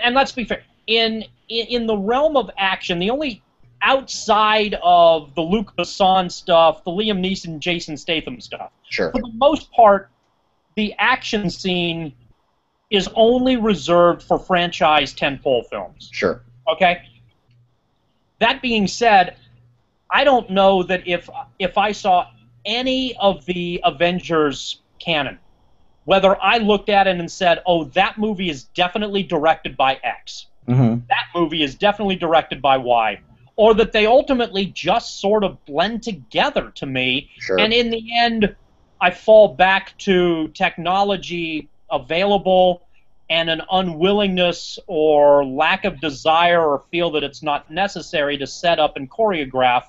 And let's be fair, in the realm of action, the only outside of the Luc Besson stuff, the Liam Neeson, Jason Statham stuff, Sure. for the most part, the action scene is only reserved for franchise tentpole films. Sure. Okay? That being said, I don't know that if I saw any of the Avengers canon, whether I looked at it and said, oh, that movie is definitely directed by X, Mm-hmm. that movie is definitely directed by Y, or that they ultimately just sort of blend together to me, Sure. and in the end, I fall back to technology available and an unwillingness or lack of desire or feel that it's not necessary to set up and choreograph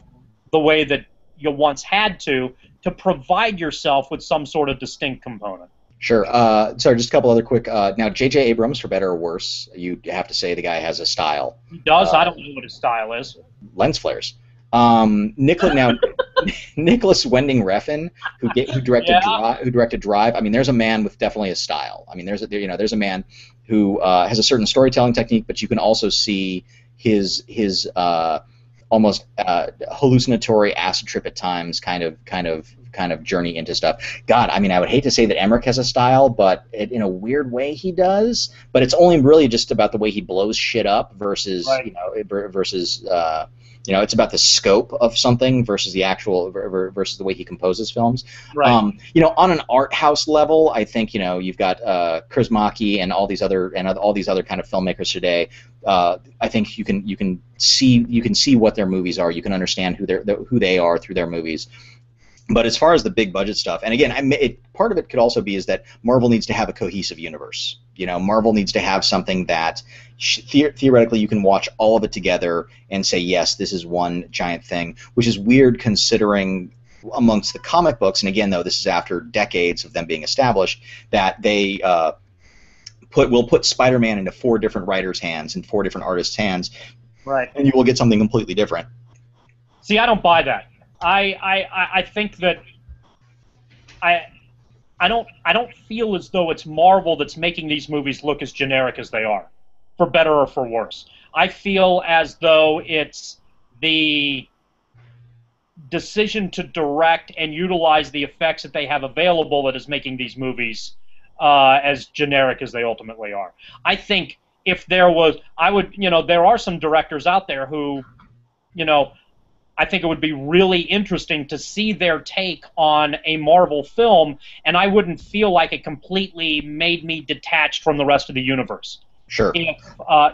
the way that you once had to provide yourself with some sort of distinct component. Sure. Sorry, just a couple other quick. Now, J.J. Abrams, for better or worse, you have to say the guy has a style. He does. I don't know what his style is. Lens flares. Nicholas Winding Refn, who directed Drive. I mean, there's a man with definitely a style. I mean, there's a man who has a certain storytelling technique, but you can also see his almost hallucinatory acid trip at times, kind of journey into stuff. God, I mean, I would hate to say that Emmerich has a style, but in a weird way he does. But it's only really just about the way he blows shit up versus Right. it's about the scope of something versus the actual versus the way he composes films. Right. On an art house level, I think you've got Chris Maki and all these other kind of filmmakers today. I think you can see what their movies are. You can understand who they are through their movies. But as far as the big budget stuff, and again, part of it could also be is that Marvel needs to have a cohesive universe. Marvel needs to have something that theoretically you can watch all of it together and say, yes, this is one giant thing, which is weird considering amongst the comic books, and again, though, this is after decades of them being established, that they will put Spider-Man into 4 different writers' hands and 4 different artists' hands, Right. and you will get something completely different. See, I don't buy that. I think that I don't feel as though it's Marvel that's making these movies look as generic as they are, for better or for worse. I feel as though it's the decision to direct and utilize the effects that they have available that is making these movies as generic as they ultimately are. I think if there was, there are some directors out there who, I think it would be really interesting to see their take on a Marvel film, and I wouldn't feel like it completely made me detached from the rest of the universe. Sure. If,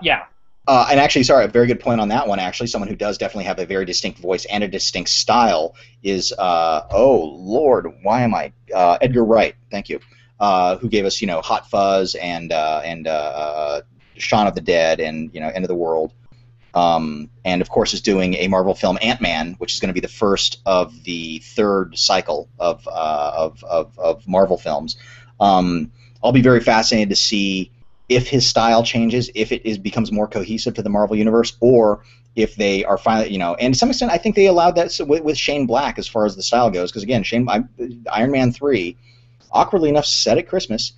yeah. And actually, sorry, a very good point on that one. Actually, someone who does definitely have a very distinct voice and a distinct style is, oh Lord, why am I Edgar Wright? Thank you, who gave us, Hot Fuzz and Shaun of the Dead and End of the World, and of course is doing a Marvel film, Ant-Man, which is going to be the first of the third cycle of Marvel films. I'll be very fascinated to see if his style changes, if it becomes more cohesive to the Marvel universe, or if they are finally, and to some extent, I think they allowed that with Shane Black as far as the style goes, because again, Iron Man 3, awkwardly enough, set at Christmas,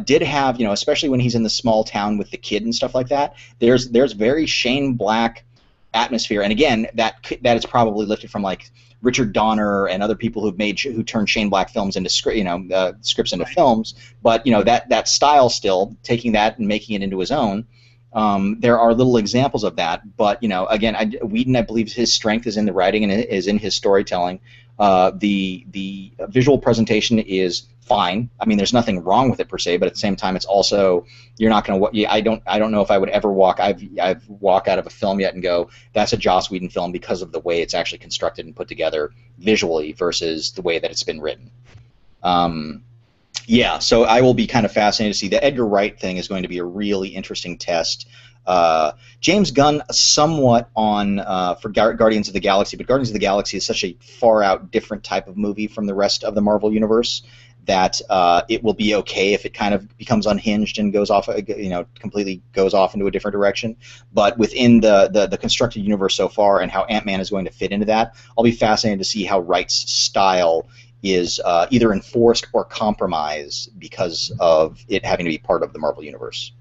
did have, especially when he's in the small town with the kid and stuff like that, there's very Shane Black atmosphere, and again, that is probably lifted from like Richard Donner and other people who turned Shane Black films into scripts into films, but that style still, taking that and making it into his own. There are little examples of that, but again, Whedon, I believe his strength is in the writing and is in his storytelling. The visual presentation is fine. I mean, there's nothing wrong with it per se, but at the same time, it's also, you're not going to. I don't know if I would ever walk out of a film yet and go, that's a Joss Whedon film because of the way it's actually constructed and put together visually versus the way that it's been written. Yeah, so I will be kind of fascinated to see. The Edgar Wright thing is going to be a really interesting test. James Gunn somewhat on for Guardians of the Galaxy, but Guardians of the Galaxy is such a far out different type of movie from the rest of the Marvel universe that it will be okay if it kind of becomes unhinged and goes off, completely goes off into a different direction. But within the constructed universe so far and how Ant-Man is going to fit into that, I'll be fascinated to see how Wright's style is either enforced or compromised because of it having to be part of the Marvel universe.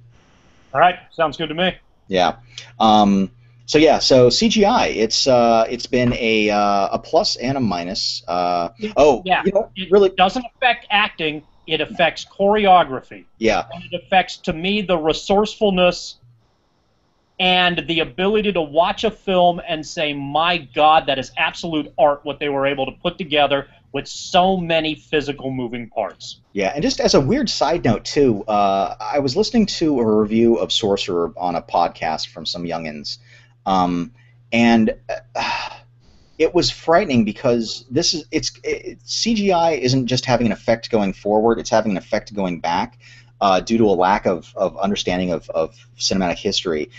All right, sounds good to me. Yeah. So CGI, it's been a plus and a minus. It really doesn't affect acting. It affects choreography. Yeah. And it affects, to me, the resourcefulness and the ability to watch a film and say, my God, that is absolute art, what they were able to put together with so many physical moving parts. Yeah, and just as a weird side note, too, I was listening to a review of Sorcerer on a podcast from some youngins, and it was frightening because CGI isn't just having an effect going forward, it's having an effect going back. Due to a lack of understanding of cinematic history.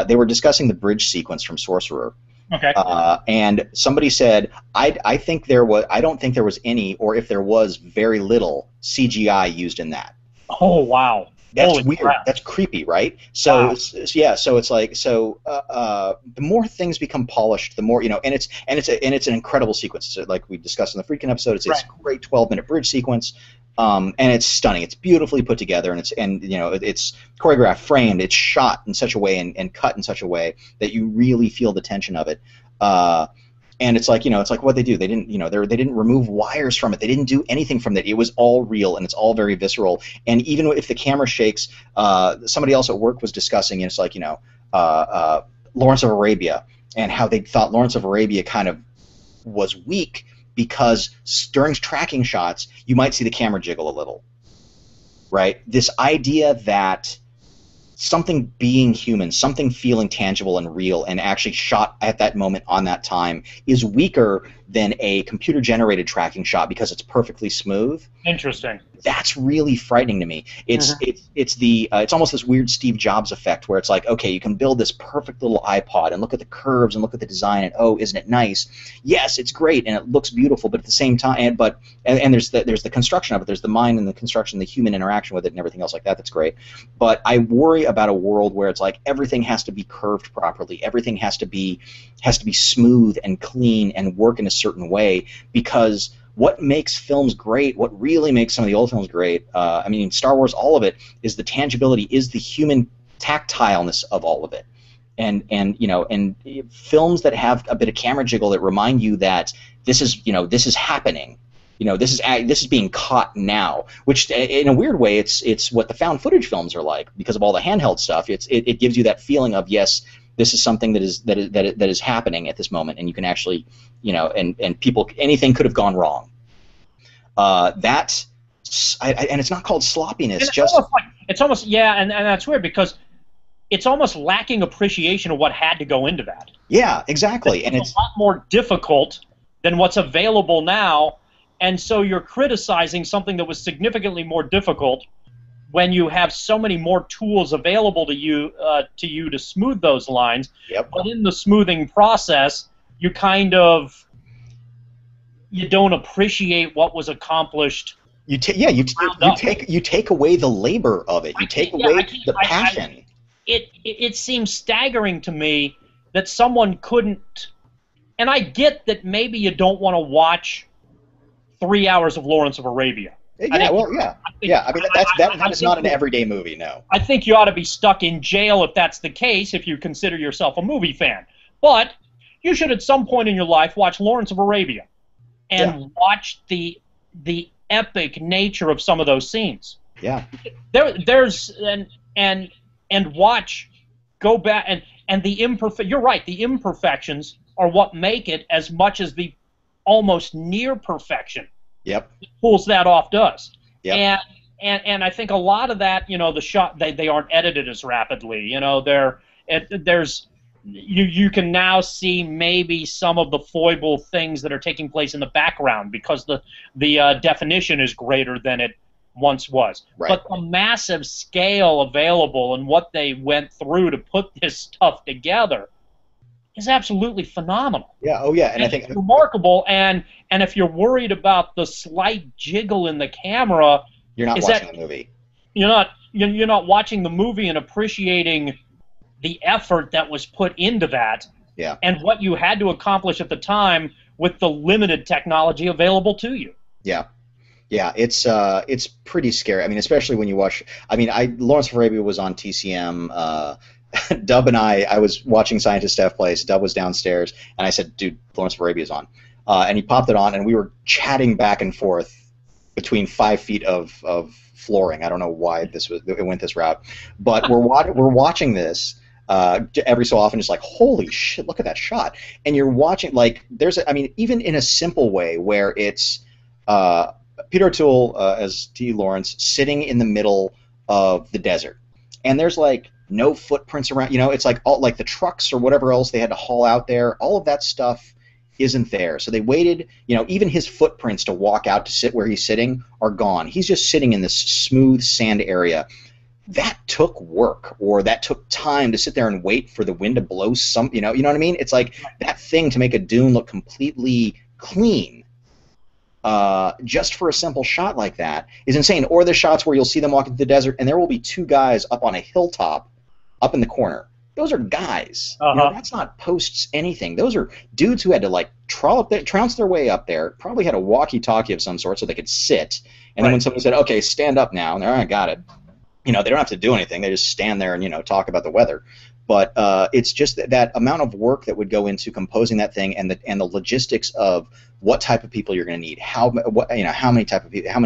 They were discussing the bridge sequence from Sorcerer. Okay. And somebody said, I don't think there was any, or if there was, very little CGI used in that. Oh, wow. That's Holy weird. crap. That's creepy, right? So Wow. so it's like the more things become polished, the more and it's an incredible sequence. So like we discussed in the Friedkin episode, it's a great 12-minute bridge sequence. And it's stunning. It's beautifully put together, and it's choreographed, framed. It's shot in such a way and cut in such a way that you really feel the tension of it. And it's like what they do. They didn't they didn't remove wires from it. They didn't do anything from it. It was all real, and it's all very visceral. And even if the camera shakes, somebody else at work was discussing, and it's like Lawrence of Arabia, and how they thought Lawrence of Arabia kind of was weak. Because during tracking shots, you might see the camera jiggle a little, right? This idea that something being human, something feeling tangible and real and actually shot at that moment on that time is weaker than a computer-generated tracking shot because it's perfectly smooth. Interesting. That's really frightening to me. It's almost this weird Steve Jobs effect where it's like, okay, you can build this perfect little iPod and look at the curves and look at the design and oh, isn't it nice? Yes, it's great and it looks beautiful, but at the same time, and there's the construction of it. There's the mind and the construction, the human interaction with it, and everything else like that. That's great. But I worry about a world where it's like everything has to be curved properly, everything has to be smooth and clean and work in a certain way because. What makes films great, what really makes some of the old films great, Star Wars, all of it, is the tangibility, is the human tactileness of all of it. And films that have a bit of camera jiggle that remind you that this is happening. This is being caught now, which in a weird way it's what the found footage films are like because of all the handheld stuff. It gives you that feeling of yes, this is something that is happening at this moment, and you can actually, and people, anything could have gone wrong. And it's not called sloppiness. It's almost yeah, and that's weird because it's almost lacking appreciation of what had to go into that. Yeah, exactly, and it's a lot more difficult than what's available now, and so you're criticizing something that was significantly more difficult when you have so many more tools available to you to smooth those lines. Yep. But in the smoothing process, you don't appreciate what was accomplished. You take away the labor of it. You take away the passion. It seems staggering to me that someone couldn't. And I get that maybe you don't want to watch 3 hours of Lawrence of Arabia. Yeah, I mean, that is not an everyday movie, no. I think you ought to be stuck in jail if that's the case, if you consider yourself a movie fan. But you should at some point in your life watch Lawrence of Arabia and watch the epic nature of some of those scenes. Yeah. And watch, go back, and you're right, the imperfections are what make it as much as the almost near perfection. Yep. Pulls that off does. Yep. And I think a lot of that, the shot they aren't edited as rapidly. You can now see maybe some of the foible things that are taking place in the background because the definition is greater than it once was. Right. But the massive scale available and what they went through to put this stuff together is absolutely phenomenal. Yeah. Oh, yeah. And I think it's remarkable. And if you're worried about the slight jiggle in the camera, you're not watching the movie. You're not watching the movie and appreciating the effort that was put into that. Yeah. And what you had to accomplish at the time with the limited technology available to you. Yeah. Yeah, it's pretty scary. I mean, especially when you watch. I mean, Lawrence of Arabia was on TCM. Dub and I was watching Scientist F Place. Dub was downstairs, and I said, "Dude, Lawrence of Arabia's on," and he popped it on, and we were chatting back and forth between 5 feet of flooring. I don't know why it went this route, but we're watching this every so often. Just like, holy shit, look at that shot! And you're watching even in a simple way where it's Peter O'Toole as T. Lawrence sitting in the middle of the desert, and there's like no footprints around. It's like all like the trucks or whatever else they had to haul out there. All of that stuff isn't there. So they waited. Even his footprints to walk out to sit where he's sitting are gone. He's just sitting in this smooth sand area. That took work, or that took time to sit there and wait for the wind to blow some. You know what I mean? It's like that thing to make a dune look completely clean. Just for a simple shot like that is insane. Or the shots where you'll see them walking through the desert and there will be two guys up on a hilltop up in the corner. Those are guys. That's not posts anything. Those are dudes who had to like trounce their way up there, probably had a walkie-talkie of some sort so they could sit. And then when someone said, okay, stand up now, and they're, all right, got it. They don't have to do anything. They just stand there and, talk about the weather. But it's just that amount of work that would go into composing that thing, and the logistics of what type of people you're going to need, how many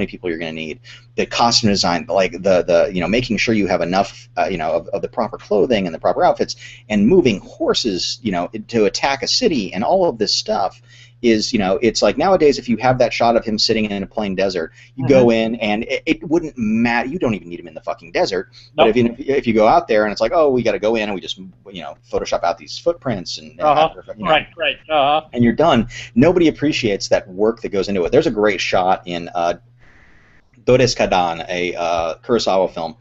people you're going to need, the costume design, like the making sure you have enough of the proper clothing and the proper outfits, and moving horses to attack a city, and all of this stuff is it's like nowadays if you have that shot of him sitting in a plain desert, you go in and it wouldn't matter. You don't even need him in the fucking desert. Nope. But if you go out there and it's like, oh, we got to go in and we just Photoshop out these footprints and and you're done. Nobody appreciates that work that goes into it. There's a great shot in Dodeskadan, a Kurosawa film.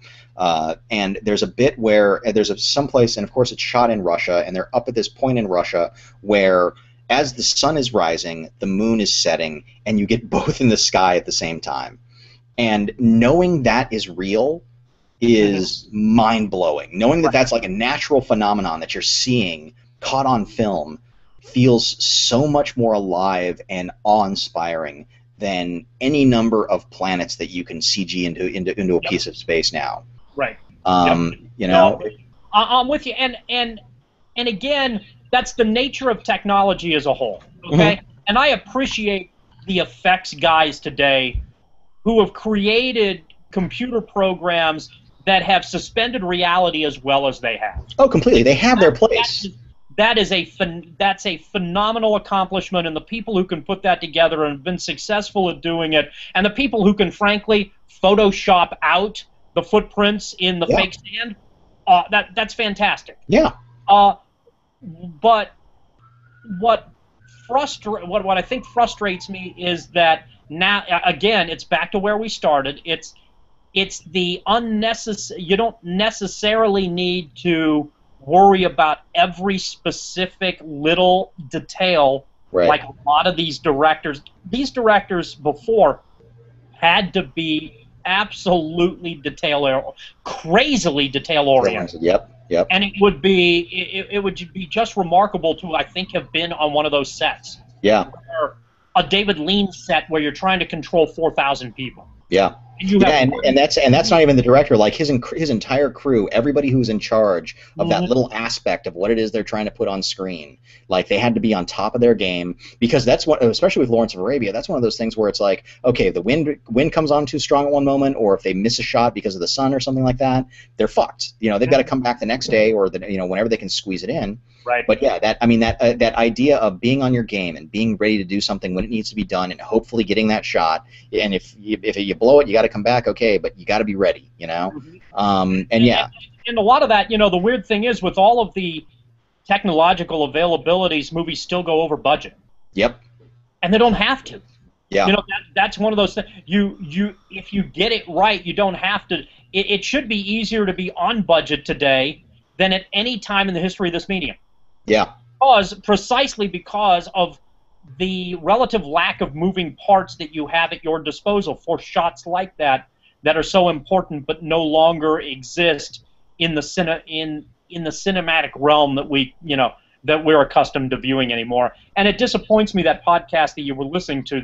And there's a bit where there's someplace, and of course it's shot in Russia, and they're up at this point in Russia where as the sun is rising, the moon is setting, and you get both in the sky at the same time. And knowing that is real is mind-blowing. Knowing that that's like a natural phenomenon that you're seeing caught on film feels so much more alive and awe-inspiring than any number of planets that you can CG into a piece of space now. Right. I'm with you, and again, that's the nature of technology as a whole. Okay, and I appreciate the effects guys today who have created computer programs that have suspended reality as well as they have. Oh, completely. They have their place. That's a phenomenal accomplishment, and the people who can put that together and have been successful at doing it, and the people who can frankly Photoshop out the footprints in the fake sand, that's fantastic. Yeah. But what I think frustrates me is that now, again, it's back to where we started. It's the unnecessary. You don't necessarily need to worry about every specific little detail, like a lot of these directors. These directors before had to be absolutely crazily detail-oriented. Yep. And it would be just remarkable to, I think, have been on one of those sets. Yeah. Or a David Lean set where you're trying to control 4,000 people. Yeah. And that's not even the director. Like his entire crew, everybody who's in charge of that little aspect of what it is they're trying to put on screen, like they had to be on top of their game, because that's what, especially with Lawrence of Arabia, that's one of those things where it's like, okay, the wind comes on too strong at one moment, or if they miss a shot because of the sun or something like that, they're fucked. You know, they've got to come back the next day, or whenever they can squeeze it in. Right. But yeah, that idea of being on your game and being ready to do something when it needs to be done, and hopefully getting that shot. And if you blow it, you got to come back, okay, but you got to be ready, you know. And a lot of that, the weird thing is, with all of the technological availabilities, movies still go over budget. Yep. And they don't have to. Yeah. That's one of those things. If you get it right, you don't have to. It should be easier to be on budget today than at any time in the history of this medium. Yeah. Precisely because of the relative lack of moving parts that you have at your disposal for shots like that are so important but no longer exist in the cinematic realm that we're accustomed to viewing anymore. And it disappoints me, that podcast that you were listening to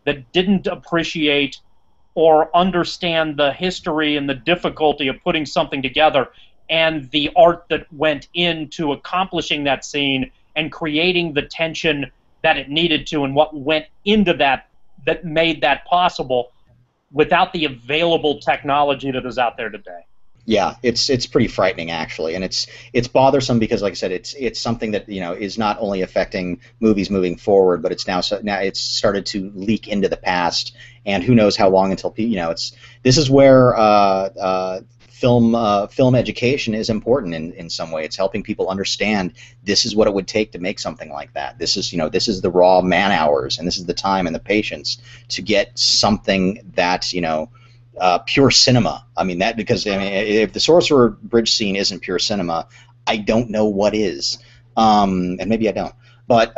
that didn't appreciate or understand the history and the difficulty of putting something together, and the art that went into accomplishing that scene and creating the tension that it needed to, and what went into that made that possible without the available technology that is out there today. Yeah, it's pretty frightening, actually, and it's bothersome because, like I said, it's something that is not only affecting movies moving forward, but now it's started to leak into the past, and who knows how long until this is where film education is important in some way. It's helping people understand this is what it would take to make something like that. This is the raw man hours, and this is the time and the patience to get something that pure cinema. Because if the Sorcerer Bridge scene isn't pure cinema, I don't know what is. And maybe I don't. But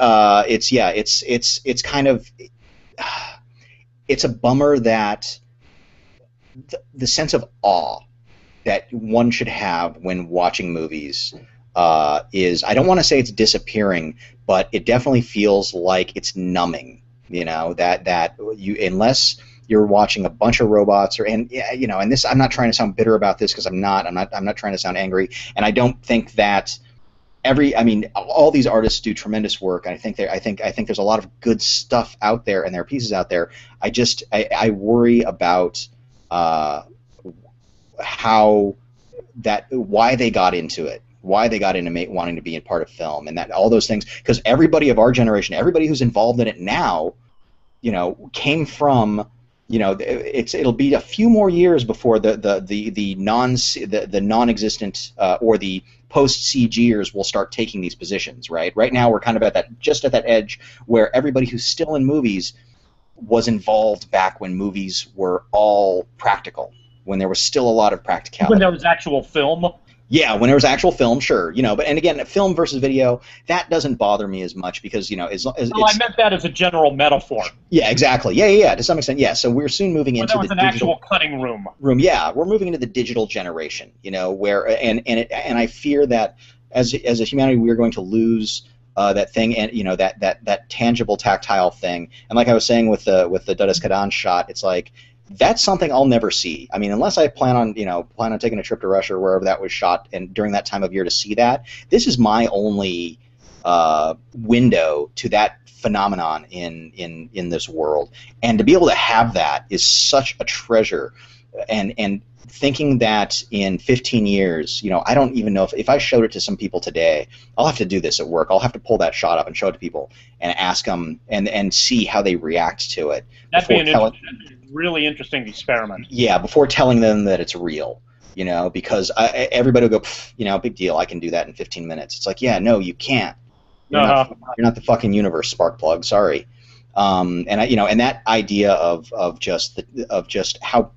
it's kind of, it's a bummer that the sense of awe that one should have when watching movies is, I don't want to say it's disappearing, but it definitely feels like it's numbing. Unless you're watching a bunch of robots, and this, I'm not trying to sound bitter about this, because I'm not trying to sound angry, and I don't think that all these artists do tremendous work. I think there's a lot of good stuff out there, and there are pieces out there. I worry about why they got into it, why they got into wanting to be a part of film, and that all those things, because everybody of our generation, everybody who's involved in it now, came from, it'll be a few more years before the non-existent or the post-CGers will start taking these positions, right? Right now we're kind of at that edge where everybody who's still in movies was involved back when movies were all practical, when there was still a lot of practicality. When there was actual film? Yeah, when there was actual film, sure. But and again, film versus video, that doesn't bother me as much, because I meant that as a general metaphor. Yeah, exactly. Yeah. To some extent, yeah. So we're soon moving into the digital actual cutting room. Yeah, we're moving into the digital generation. Where and I fear that as a humanity, we are going to lose that thing, and that tangible, tactile thing. And like I was saying with the Dudas Kadan shot, it's like, that's something I'll never see. Unless I plan on taking a trip to Russia or wherever that was shot, and during that time of year to see that. This is my only window to that phenomenon in this world, and to be able to have that is such a treasure. and thinking that in 15 years, I don't even know if I showed it to some people today. I'll have to do this at work. I'll have to pull that shot up and show it to people and ask them and see how they react to it. That'd be a really interesting experiment. Yeah, before telling them that it's real. Because everybody will go, big deal. I can do that in 15 minutes. It's like, yeah, no, you can't. You're not the fucking universe, Sparkplug. Sorry. And that idea of just how,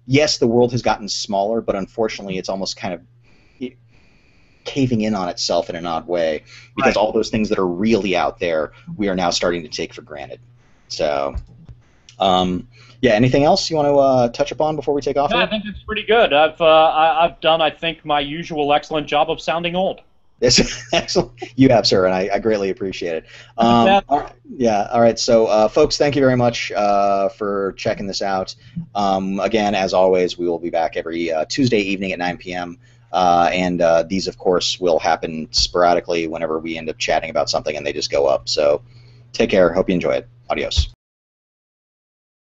yes, the world has gotten smaller, but unfortunately, it's almost kind of caving in on itself in an odd way, because all those things that are really out there, we are now starting to take for granted. So, yeah. Anything else you want to touch upon before we take off? No, I think it's pretty good. I've done, I think, my usual excellent job of sounding old. Yes, excellent. You have, sir, and I greatly appreciate it. All right. So, folks, thank you very much for checking this out. Again, as always, we will be back every Tuesday evening at 9 p.m. And these, of course, will happen sporadically whenever we end up chatting about something and they just go up. So take care. Hope you enjoy it. Adios.